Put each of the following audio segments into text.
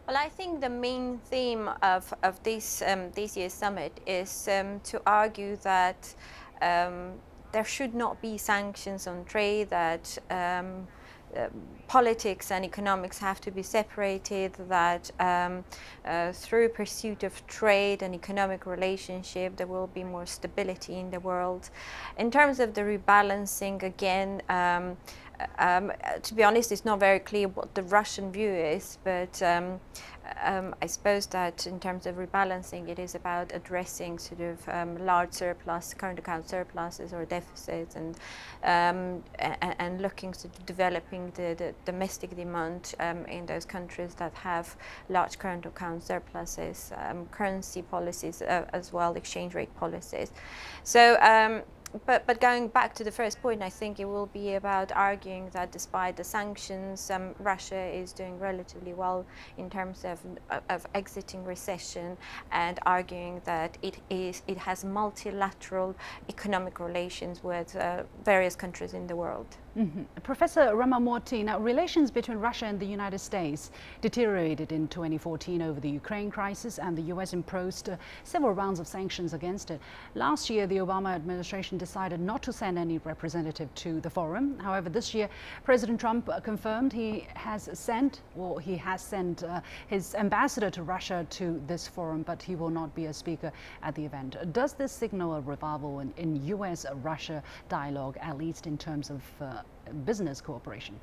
Well, I think the main theme of this year's summit is to argue that there should not be sanctions on trade, that politics and economics have to be separated, that through pursuit of trade and economic relationship there will be more stability in the world. In terms of the rebalancing, again, to be honest, it's not very clear what the Russian view is, but I suppose that in terms of rebalancing, it is about addressing sort of large surplus, current account surpluses or deficits, and looking to developing the domestic demand in those countries that have large current account surpluses, currency policies as well, exchange rate policies. So. But going back to the first point, I think it will be about arguing that despite the sanctions, Russia is doing relatively well in terms of exiting recession, and arguing that it has multilateral economic relations with various countries in the world. Mm-hmm. Professor Ramamurti, now relations between Russia and the United States deteriorated in 2014 over the Ukraine crisis, and the US imposed several rounds of sanctions against it. Last year, the Obama administration decided not to send any representative to the forum. However, this year, President Trump confirmed he has sent his ambassador to Russia to this forum, but he will not be a speaker at the event. Does this signal a revival in US-Russia dialogue, at least in terms of business cooperation?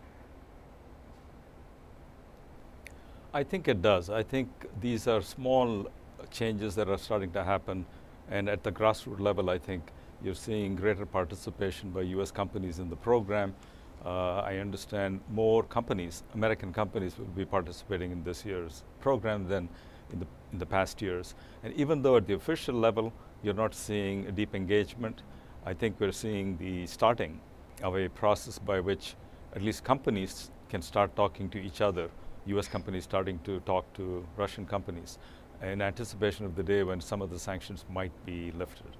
I think it does. I think these are small changes that are starting to happen, and at the grassroots level, I think you're seeing greater participation by US companies in the program. I understand more companies, American companies, will be participating in this year's program than in the past years. And even though at the official level you're not seeing a deep engagement, I think we're seeing the starting of a process by which at least companies can start talking to each other, US companies starting to talk to Russian companies in anticipation of the day when some of the sanctions might be lifted.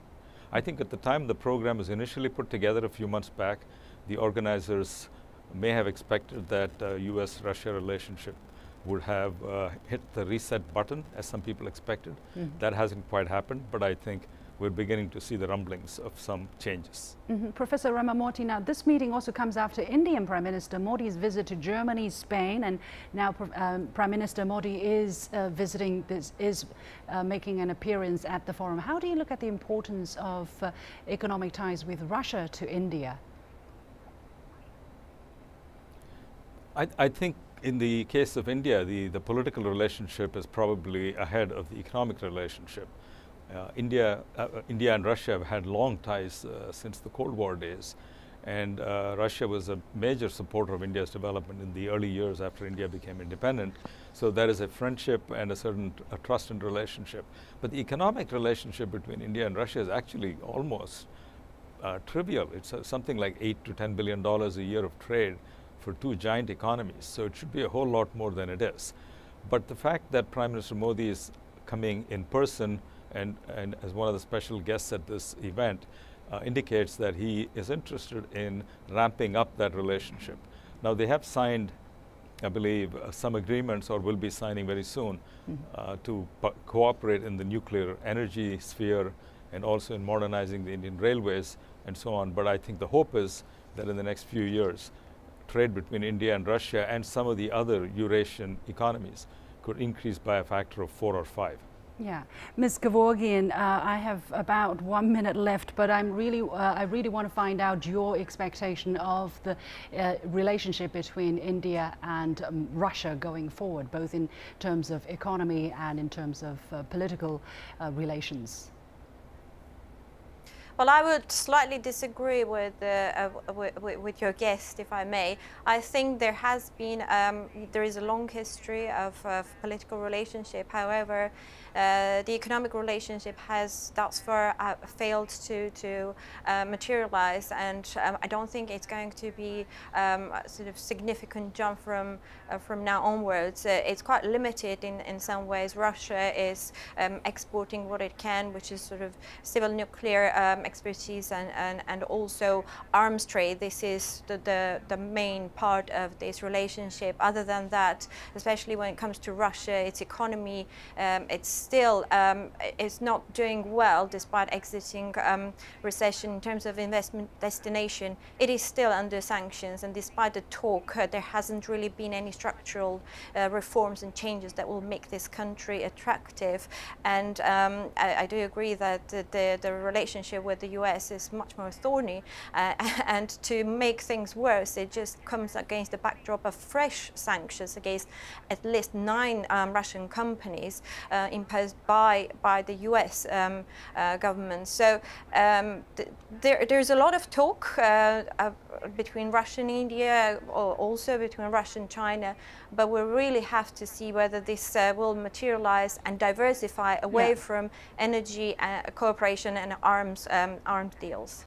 I think at the time the program was initially put together a few months back, the organizers may have expected that US-Russia relationship would have hit the reset button, as some people expected. Mm-hmm. That hasn't quite happened, but I think we're beginning to see the rumblings of some changes. Mm-hmm. Professor Ramamurti, now this meeting also comes after Indian Prime Minister Modi's visit to Germany, Spain, and now Prime Minister Modi is making an appearance at the forum. How do you look at the importance of economic ties with Russia to India? I think in the case of India, the political relationship is probably ahead of the economic relationship. India and Russia have had long ties since the Cold War days, and Russia was a major supporter of India's development in the early years after India became independent. So there is a friendship and a certain trust and relationship. But the economic relationship between India and Russia is actually almost trivial. It's something like $8 to $10 billion a year of trade for two giant economies. So it should be a whole lot more than it is. But the fact that Prime Minister Modi is coming in person and as one of the special guests at this event indicates that he is interested in ramping up that relationship. Now they have signed, I believe, some agreements, or will be signing very soon, to cooperate in the nuclear energy sphere and also in modernizing the Indian railways and so on. But I think the hope is that in the next few years, trade between India and Russia and some of the other Eurasian economies could increase by a factor of 4 or 5. Yeah, Ms. Gevorgyan, I have about 1 minute left, but I really want to find out your expectation of the relationship between India and Russia going forward, both in terms of economy and in terms of political relations. Well, I would slightly disagree with your guest, if I may. I think there has been, there is a long history of political relationship. However, the economic relationship has thus far failed to materialize, and I don't think it's going to be a sort of significant jump from now onwards. It's quite limited in some ways. Russia is exporting what it can, which is sort of civil nuclear expertise and also arms trade. This is the main part of this relationship. Other than that, especially when it comes to Russia, its economy, it's still it's not doing well despite exiting recession. In terms of investment destination, it is still under sanctions, and despite the talk, there hasn't really been any structural reforms and changes that will make this country attractive. And I do agree that the relationship with the US is much more thorny, and to make things worse, it just comes against the backdrop of fresh sanctions against at least 9 Russian companies imposed by the US government. So there's a lot of talk between Russia and India, or also between Russia and China, but we really have to see whether this will materialize and diversify away from energy cooperation and arms deals.